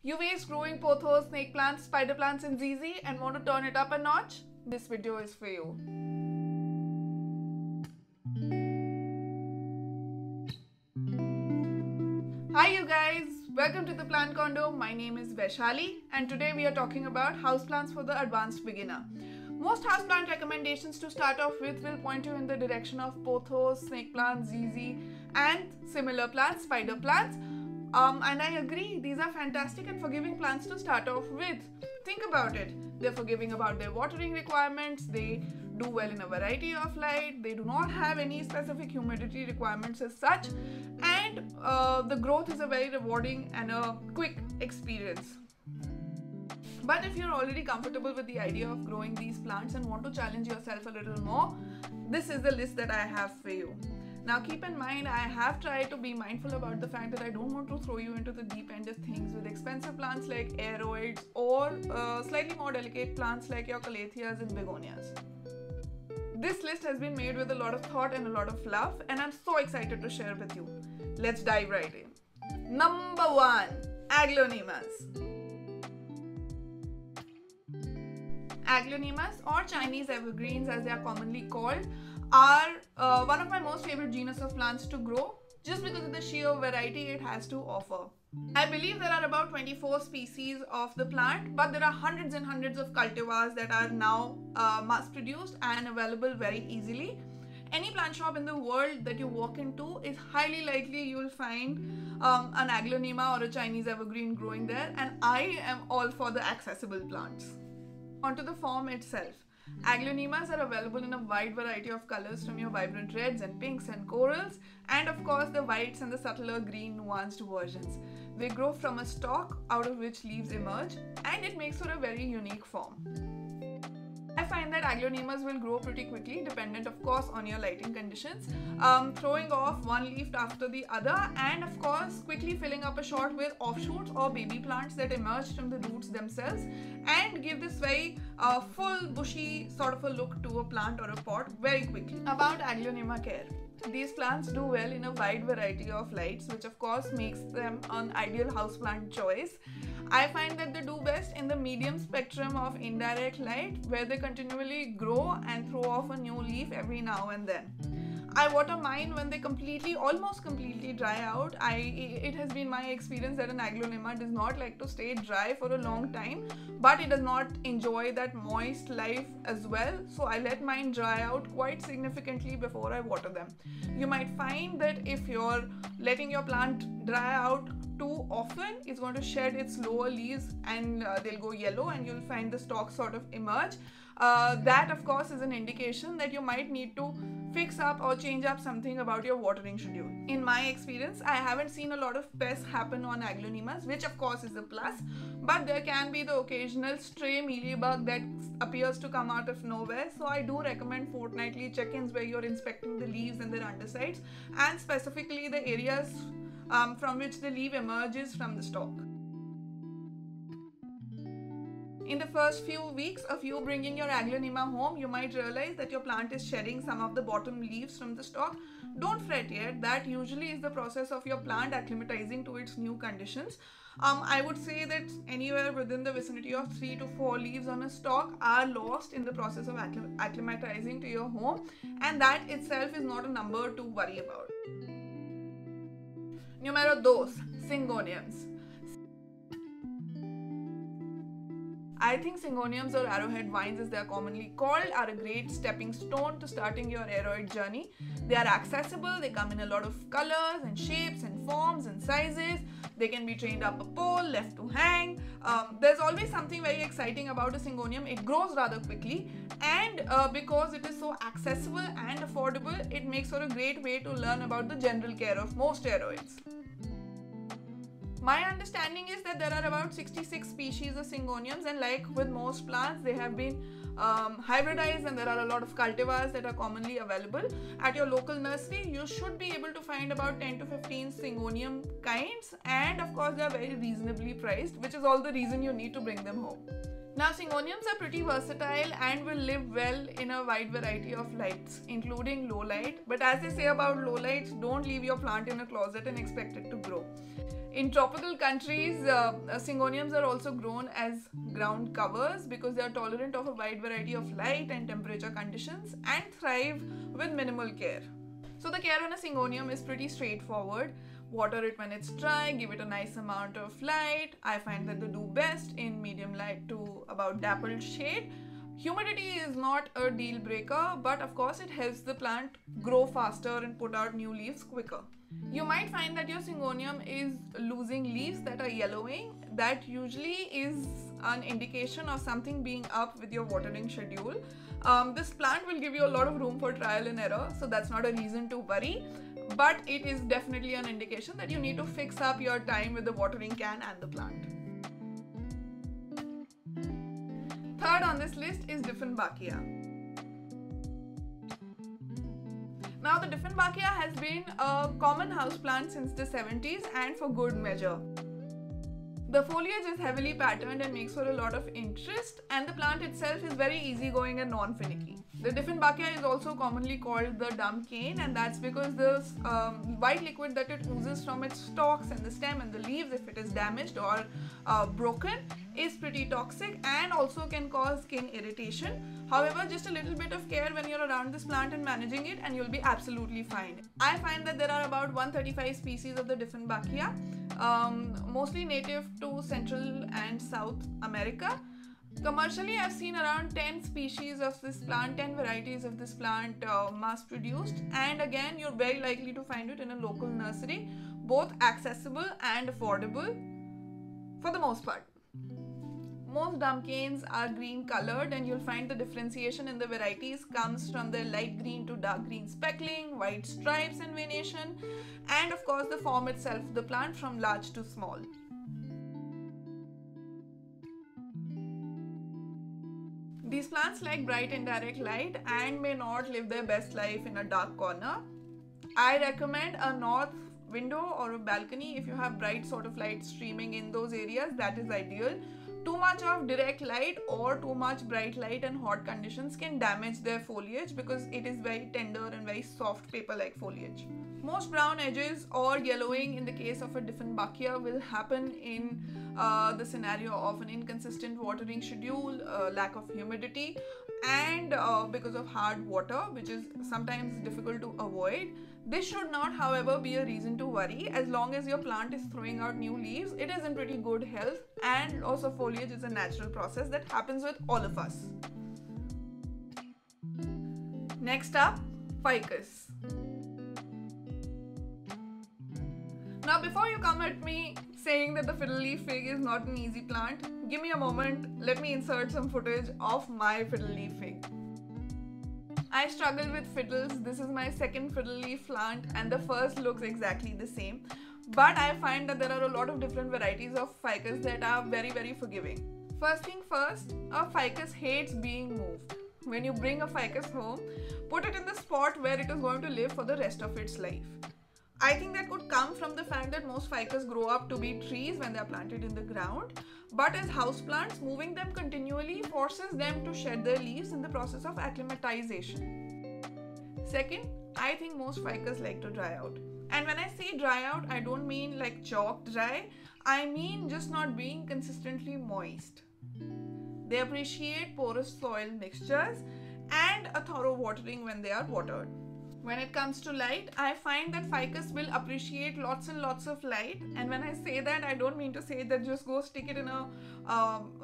You waste growing pothos, snake plants, spider plants in ZZ and want to turn it up a notch? This video is for you. Hi you guys, welcome to the Plant Condo. My name is Vaishali and today we are talking about houseplants for the advanced beginner. Most houseplant recommendations to start off with will point you in the direction of pothos, snake plants, ZZ and similar plants, spider plants. And I agree, these are fantastic and forgiving plants to start off with. Think about it. They're forgiving about their watering requirements, they do well in a variety of light, they do not have any specific humidity requirements as such, and the growth is a very rewarding and a quick experience. But if you're already comfortable with the idea of growing these plants and want to challenge yourself a little more, this is the list that I have for you. Now keep in mind, I have tried to be mindful about the fact that I don't want to throw you into the deep end of things with expensive plants like aeroids or slightly more delicate plants like your calatheas and begonias. This list has been made with a lot of thought and a lot of love, and I'm so excited to share with you. Let's dive right in. Number 1. Aglaonemas. Aglaonemas, or Chinese evergreens as they are commonly called, are one of my most favorite genus of plants to grow just because of the sheer variety it has to offer. I believe there are about 24 species of the plant, but there are hundreds and hundreds of cultivars that are now mass produced and available very easily. Any plant shop in the world that you walk into is highly likely you will find an aglaonema or a Chinese evergreen growing there, and I am all for the accessible plants. Onto the form itself. Aglaonemas are available in a wide variety of colors, from your vibrant reds and pinks and corals, and of course the whites and the subtler green nuanced versions. They grow from a stalk out of which leaves emerge, and it makes for a very unique form. I find that aglaonemas will grow pretty quickly, dependent of course on your lighting conditions, throwing off one leaf after the other, and of course quickly filling up a shot with offshoots or baby plants that emerge from the roots themselves and give this very full bushy sort of a look to a plant or a pot very quickly. About aglaonema care. These plants do well in a wide variety of lights, which of course makes them an ideal houseplant choice. I find that they do best in the medium spectrum of indirect light, where they continually grow and throw off a new leaf every now and then. I water mine when they almost completely dry out. It has been my experience that an aglaonema does not like to stay dry for a long time, but it does not enjoy that moist life as well. So I let mine dry out quite significantly before I water them. You might find that if you're letting your plant dry out too often, it's going to shed its lower leaves and they'll go yellow, and you'll find the stalks sort of emerge. That of course is an indication that you might need to fix up or change up something about your watering schedule. In my experience, I haven't seen a lot of pests happen on aglaonemas, which of course is a plus, but there can be the occasional stray mealybug that appears to come out of nowhere. So I do recommend fortnightly check-ins where you're inspecting the leaves and their undersides, and specifically the areas from which the leaf emerges from the stalk. In the first few weeks of you bringing your aglaonema home, you might realize that your plant is shedding some of the bottom leaves from the stalk. Don't fret yet, that usually is the process of your plant acclimatizing to its new conditions. I would say that anywhere within the vicinity of 3 to 4 leaves on a stalk are lost in the process of acclimatizing to your home, and that itself is not a number to worry about. Numero 2. Syngoniums. I think syngoniums, or arrowhead vines as they are commonly called, are a great stepping stone to starting your aeroid journey. They are accessible, they come in a lot of colors and shapes and forms and sizes. They can be trained up a pole, left to hang. There's always something very exciting about a syngonium. It grows rather quickly, and because it is so accessible and affordable, it makes for a great way to learn about the general care of most aeroids. My understanding is that there are about 66 species of syngoniums, and like with most plants, they have been hybridized, and there are a lot of cultivars that are commonly available. At your local nursery, you should be able to find about 10 to 15 syngonium kinds, and of course they are very reasonably priced, which is all the reason you need to bring them home. Now, Syngoniums are pretty versatile and will live well in a wide variety of lights, including low light. But as they say about low lights, don't leave your plant in a closet and expect it to grow. In tropical countries, Syngoniums are also grown as ground covers because they are tolerant of a wide variety of light and temperature conditions and thrive with minimal care. So the care on a Syngonium is pretty straightforward. Water it when it's dry, give it a nice amount of light. I find that they do best in medium light to about dappled shade. Humidity is not a deal breaker, but of course it helps the plant grow faster and put out new leaves quicker. You might find that your Syngonium is losing leaves that are yellowing. That usually is an indication of something being up with your watering schedule. This plant will give you a lot of room for trial and error, so that's not a reason to worry. But it is definitely an indication that you need to fix up your time with the watering can and the plant. Third on this list is Dieffenbachia. Now, the Dieffenbachia has been a common houseplant since the 70s and for good measure. The foliage is heavily patterned and makes for a lot of interest, and the plant itself is very easygoing and non-finicky. The Dieffenbachia is also commonly called the dumb cane, and that's because the white liquid that it oozes from its stalks and the stem and the leaves, if it is damaged or broken, is pretty toxic and also can cause skin irritation. However, just a little bit of care when you're around this plant and managing it and you'll be absolutely fine. I find that there are about 135 species of the Dieffenbachia, mostly native to Central and South America. Commercially, I've seen around 10 species of this plant, 10 varieties of this plant mass produced, and again you're very likely to find it in a local nursery, both accessible and affordable for the most part. Most dumb canes are green colored, and you'll find the differentiation in the varieties comes from the light green to dark green speckling, white stripes and venation, and of course the form itself of the plant from large to small. These plants like bright indirect light and may not live their best life in a dark corner. I recommend a north window or a balcony. If you have bright sort of light streaming in those areas, that is ideal. Too much of direct light or too much bright light and hot conditions can damage their foliage because it is very tender and very soft paper-like foliage. Most brown edges or yellowing in the case of a Dieffenbachia will happen in the scenario of an inconsistent watering schedule, lack of humidity, and because of hard water, which is sometimes difficult to avoid. This should not, however, be a reason to worry. As long as your plant is throwing out new leaves, it is in pretty good health, and also foliage is a natural process that happens with all of us. Next up, ficus. Now, before you come at me saying that the fiddle leaf fig is not an easy plant, give me a moment, let me insert some footage of my fiddle leaf fig. I struggle with fiddles. This is my second fiddle leaf plant and the first looks exactly the same. But I find that there are a lot of different varieties of ficus that are very, very forgiving. First thing first, a ficus hates being moved. When you bring a ficus home, put it in the spot where it is going to live for the rest of its life. I think that could come from the fact that most ficus grow up to be trees when they are planted in the ground, but as houseplants, moving them continually forces them to shed their leaves in the process of acclimatization. Second, I think most ficus like to dry out. And when I say dry out, I don't mean like chalk dry, I mean just not being consistently moist. They appreciate porous soil mixtures and a thorough watering when they are watered. When it comes to light, I find that ficus will appreciate lots and lots of light, and when I say that, I don't mean to say that just go stick it in a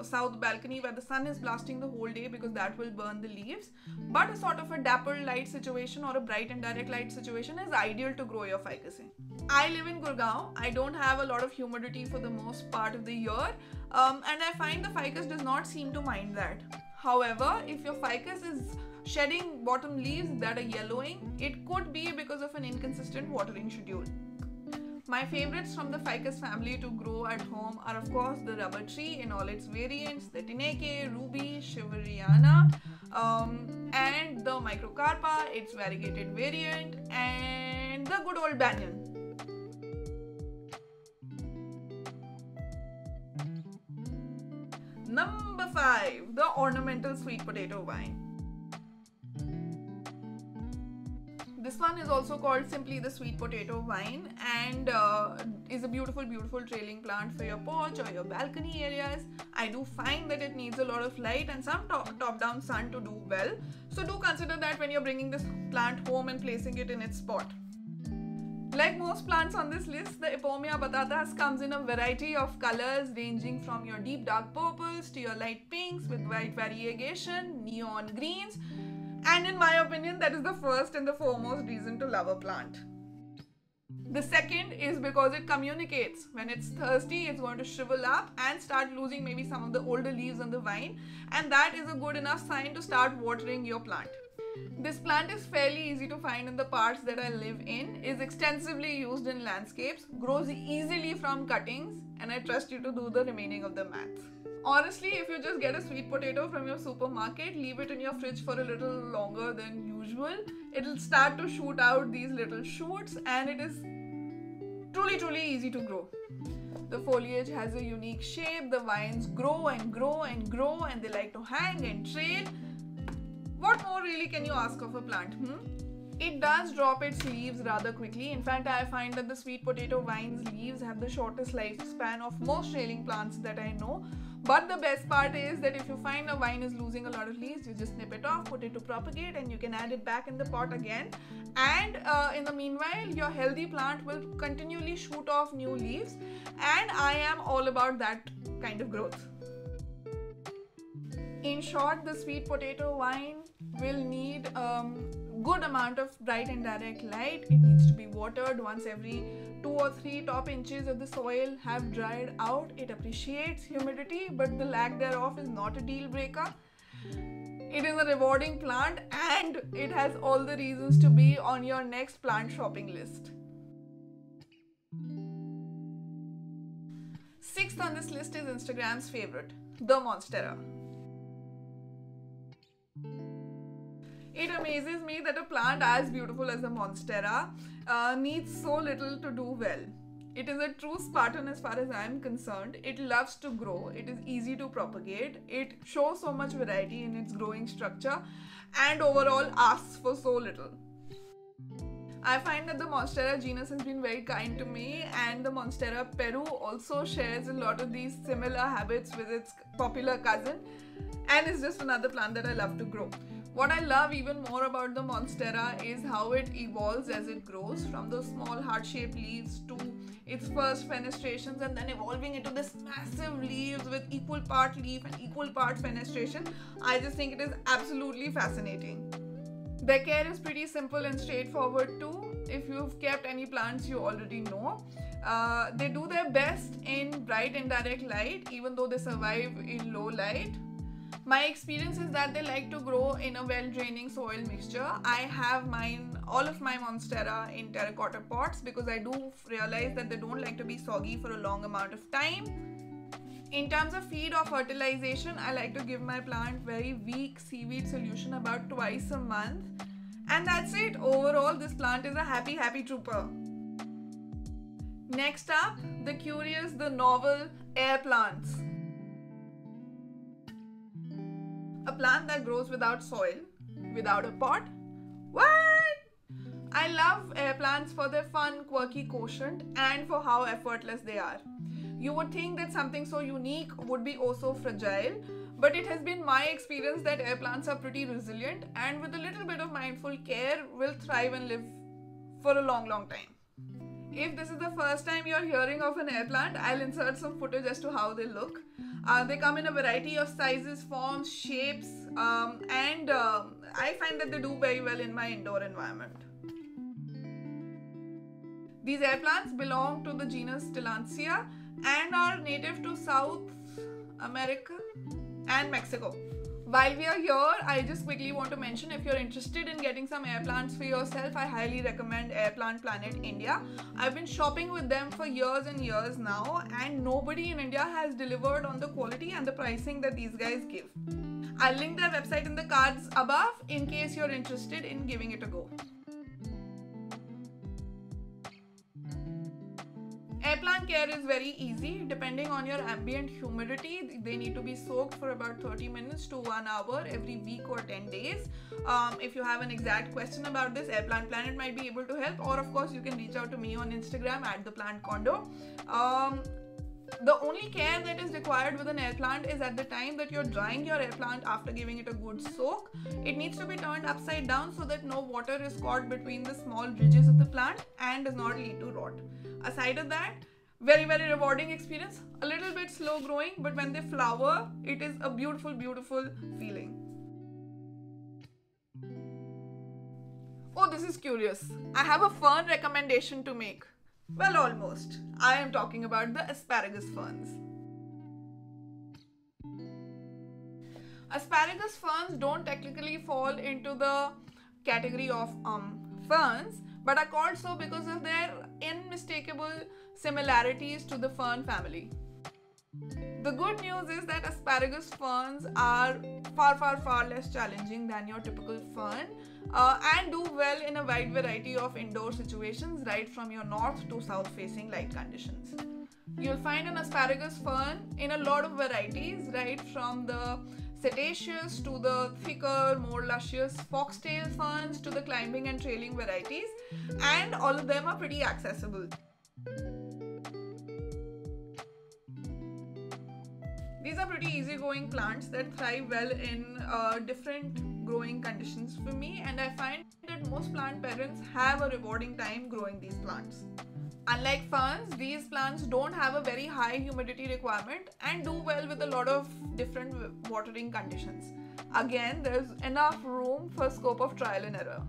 south balcony where the sun is blasting the whole day, because that will burn the leaves, but a sort of a dappled light situation or a bright and direct light situation is ideal to grow your ficus in. I live in Gurgaon. I don't have a lot of humidity for the most part of the year, and I find the ficus does not seem to mind that. However, if your ficus is shedding bottom leaves that are yellowing, it could be because of an inconsistent watering schedule. My favorites from the ficus family to grow at home are of course the rubber tree in all its variants, the Tineke, Ruby, Shiveriana, and the Microcarpa, its variegated variant, and the good old banyan. Number 5, the ornamental sweet potato vine. This one is also called simply the sweet potato vine and is a beautiful trailing plant for your porch or your balcony areas. I do find that it needs a lot of light and some top-down sun to do well. So do consider that when you're bringing this plant home and placing it in its spot. Like most plants on this list, the Epomia batatas comes in a variety of colors ranging from your deep dark purples to your light pinks with white variegation, neon greens. And in my opinion, that is the first and the foremost reason to love a plant. The second is because it communicates. When it's thirsty, it's going to shrivel up and start losing maybe some of the older leaves on the vine, and that is a good enough sign to start watering your plant. This plant is fairly easy to find in the parts that I live in, is extensively used in landscapes, grows easily from cuttings, and I trust you to do the remaining of the math. Honestly, if you just get a sweet potato from your supermarket, leave it in your fridge for a little longer than usual, it'll start to shoot out these little shoots and it is truly easy to grow. The foliage has a unique shape, the vines grow and grow and grow, and they like to hang and trail. What more really can you ask of a plant? It does drop its leaves rather quickly. In fact, I find that the sweet potato vine's leaves have the shortest lifespan of most trailing plants that I know. But the best part is that if you find a vine is losing a lot of leaves, you just snip it off, put it to propagate, and you can add it back in the pot again. And in the meanwhile, your healthy plant will continually shoot off new leaves. And I am all about that kind of growth. In short, the sweet potato vine will need good amount of bright and direct light. It needs to be watered once every 2 or 3 top inches of the soil have dried out. It appreciates humidity, but the lack thereof is not a deal breaker. It is a rewarding plant and it has all the reasons to be on your next plant shopping list. 6th on this list is Instagram's favorite, the Monstera. It amazes me that a plant as beautiful as the Monstera needs so little to do well. It is a true Spartan as far as I am concerned. It loves to grow, it is easy to propagate, it shows so much variety in its growing structure and overall asks for so little. I find that the Monstera genus has been very kind to me, and the Monstera Peru also shares a lot of these similar habits with its popular cousin, and it's just another plant that I love to grow. What I love even more about the Monstera is how it evolves as it grows, from those small heart-shaped leaves to its first fenestrations and then evolving into this massive leaves with equal part leaf and equal part fenestration. I just think it is absolutely fascinating. Their care is pretty simple and straightforward too. If you've kept any plants you already know. They do their best in bright and direct light, even though they survive in low light. My experience is that they like to grow in a well-draining soil mixture. I have all of my Monstera in terracotta pots because I do realize that they don't like to be soggy for a long amount of time. In terms of feed or fertilization, I like to give my plant very weak seaweed solution about twice a month. And that's it. Overall, this plant is a happy trooper. Next up, the curious, the novel air plants. A plant that grows without soil, without a pot. What? I love air plants for their fun, quirky quotient and for how effortless they are. You would think that something so unique would be oh so fragile, but it has been my experience that air plants are pretty resilient and with a little bit of mindful care will thrive and live for a long time. If this is the first time you're hearing of an air plant, I'll insert some footage as to how they look. They come in a variety of sizes, forms, shapes, and I find that they do very well in my indoor environment. These air plants belong to the genus Tillandsia and are native to South America and Mexico. While we are here, I just quickly want to mention, if you're interested in getting some air plants for yourself, I highly recommend Air Plant Planet India. I've been shopping with them for years and years now, and nobody in India has delivered on the quality and the pricing that these guys give. I'll link their website in the cards above in case you're interested in giving it a go. Air Plant care is very easy. Depending on your ambient humidity, they need to be soaked for about 30 minutes to 1 hour every week or 10 days. If you have an exact question about this, Airplant Planet might be able to help, or of course you can reach out to me on Instagram at The Plant Condo. The only care that is required with an air plant is at the time that you're drying your air plant after giving it a good soak. It needs to be turned upside down so that no water is caught between the small ridges of the plant and does not lead to rot. Aside of that, very rewarding experience. A little bit slow growing, but when they flower, it is a beautiful feeling. Oh, this is curious. I have a fern recommendation to make. Well, almost. I am talking about the asparagus ferns. Asparagus ferns don't technically fall into the category of ferns, but are called so because of their unmistakable similarities to the fern family. The good news is that asparagus ferns are far less challenging than your typical fern and do well in a wide variety of indoor situations, right from your north to south facing light conditions. You'll find an asparagus fern in a lot of varieties, right from the Cetaceous to the thicker, more luscious foxtail ferns to the climbing and trailing varieties, and all of them are pretty accessible. These are pretty easygoing plants that thrive well in different growing conditions for me, and I find that most plant parents have a rewarding time growing these plants. Unlike ferns, these plants don't have a very high humidity requirement and do well with a lot of different watering conditions. Again, there's enough room for scope of trial and error.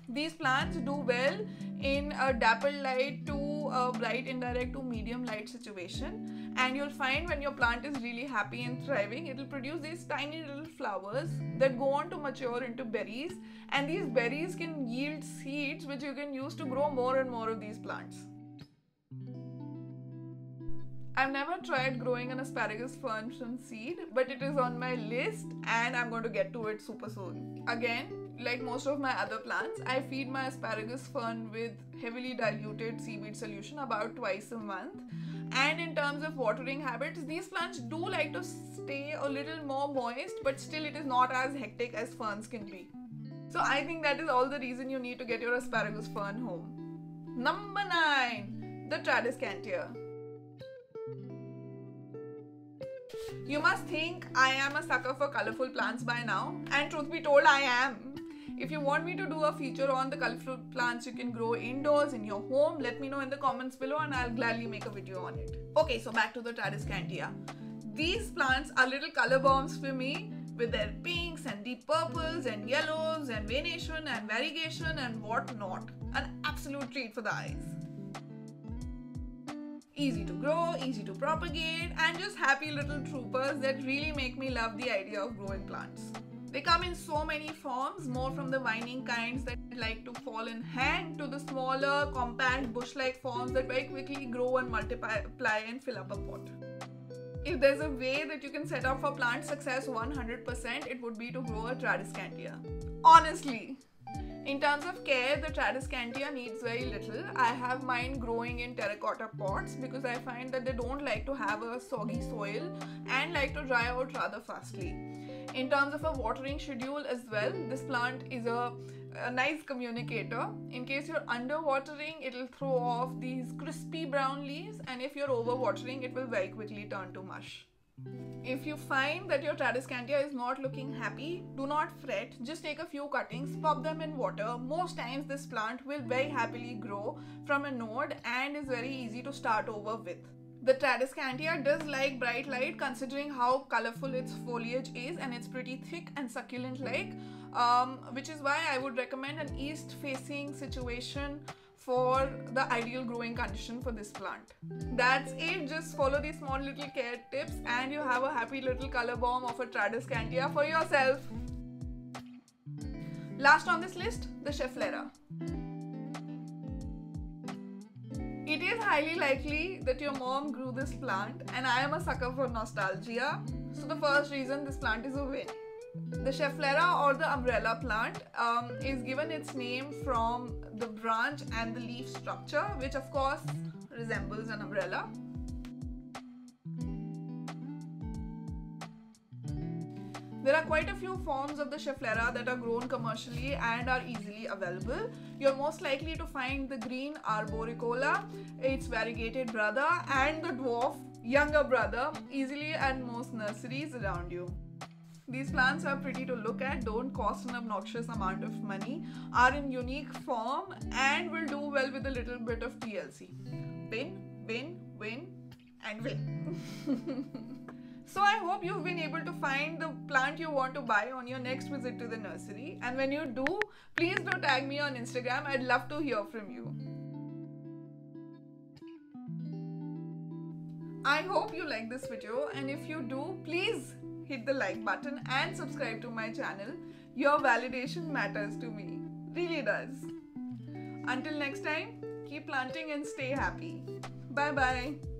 These plants do well in a dappled light to a bright indirect to medium light situation, and you'll find when your plant is really happy and thriving, it will produce these tiny little flowers that go on to mature into berries, and these berries can yield seeds which you can use to grow more and more of these plants. I've never tried growing an asparagus fern from seed, but it is on my list and I'm going to get to it super soon. Again, like most of my other plants, I feed my asparagus fern with heavily diluted seaweed solution about twice a month. And in terms of watering habits, these plants do like to stay a little more moist, but still it is not as hectic as ferns can be. So I think that is all the reason you need to get your asparagus fern home. Number 9, the Tradescantia. You must think I am a sucker for colorful plants by now, and truth be told, I am. If you want me to do a feature on the colorful plants you can grow indoors in your home, let me know in the comments below and I'll gladly make a video on it. Okay, so back to the Tradescantia. These plants are little color bombs for me, with their pinks and deep purples and yellows and venation and variegation and whatnot. An absolute treat for the eyes. Easy to grow, easy to propagate, and just happy little troopers that really make me love the idea of growing plants. They come in so many forms, more from the vining kinds that like to fall in hand to the smaller, compact, bush-like forms that very quickly grow and multiply and fill up a pot. If there's a way that you can set up for plant success 100%, it would be to grow a Tradescantia. Honestly. In terms of care, the Tradescantia needs very little. I have mine growing in terracotta pots because I find that they don't like to have a soggy soil and like to dry out rather fastly. In terms of a watering schedule as well, this plant is a nice communicator. In case you're underwatering, it'll throw off these crispy brown leaves, and if you're overwatering, it will very quickly turn to mush. If you find that your Tradescantia is not looking happy, do not fret. Just take a few cuttings, pop them in water. Most times this plant will very happily grow from a node and is very easy to start over with. The Tradescantia does like bright light considering how colorful its foliage is, and it's pretty thick and succulent like, which is why I would recommend an east facing situation for the ideal growing condition for this plant. That's it. Just follow these small little care tips and you have a happy little color bomb of a Tradescantia for yourself. Last on this list, the Schefflera. It is highly likely that your mom grew this plant, and I am a sucker for nostalgia. So the first reason this plant is a win. The Schefflera, or the umbrella plant, is given its name from the branch and the leaf structure, which of course resembles an umbrella. There are quite a few forms of the Schefflera that are grown commercially and are easily available. You're most likely to find the green Arboricola, its variegated brother, and the dwarf younger brother easily at most nurseries around you. These plants are pretty to look at, don't cost an obnoxious amount of money, are in unique form, and will do well with a little bit of TLC. Win, win, win, and win. So I hope you've been able to find the plant you want to buy on your next visit to the nursery. And when you do, please do tag me on Instagram. I'd love to hear from you. I hope you like this video, and if you do, please hit the like button and subscribe to my channel. Your validation matters to me. Really does. Until next time, keep planting and stay happy. Bye bye.